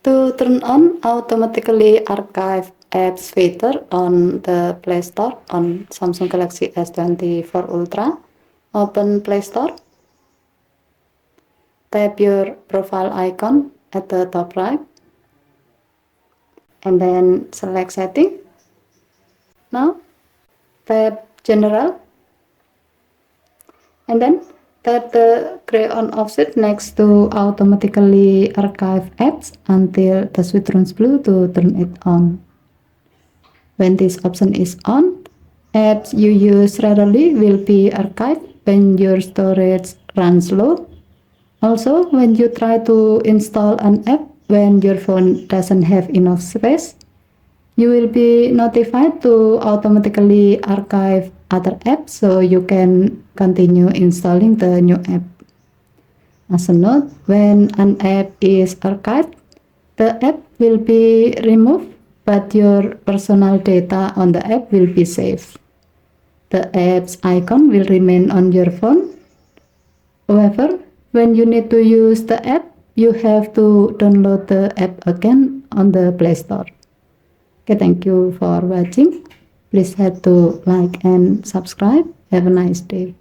To turn on automatically archive apps feature on the Play Store on Samsung Galaxy S24 Ultra, open Play Store. Tap your profile icon at the top right and then select setting. Now tap general and then tap the gray on offset next to automatically archive apps until the switch turns blue to turn it on. When this option is on, apps you use regularly will be archived when your storage runs low. Also, when you try to install an app when your phone doesn't have enough space, you will be notified to automatically archive other apps so you can continue installing the new app. As a note, when an app is archived, the app will be removed, but your personal data on the app will be saved. The app's icon will remain on your phone. However, when you need to use the app, you have to download the app again on the Play Store. Okay, thank you for watching. Please hit to like and subscribe. Have a nice day.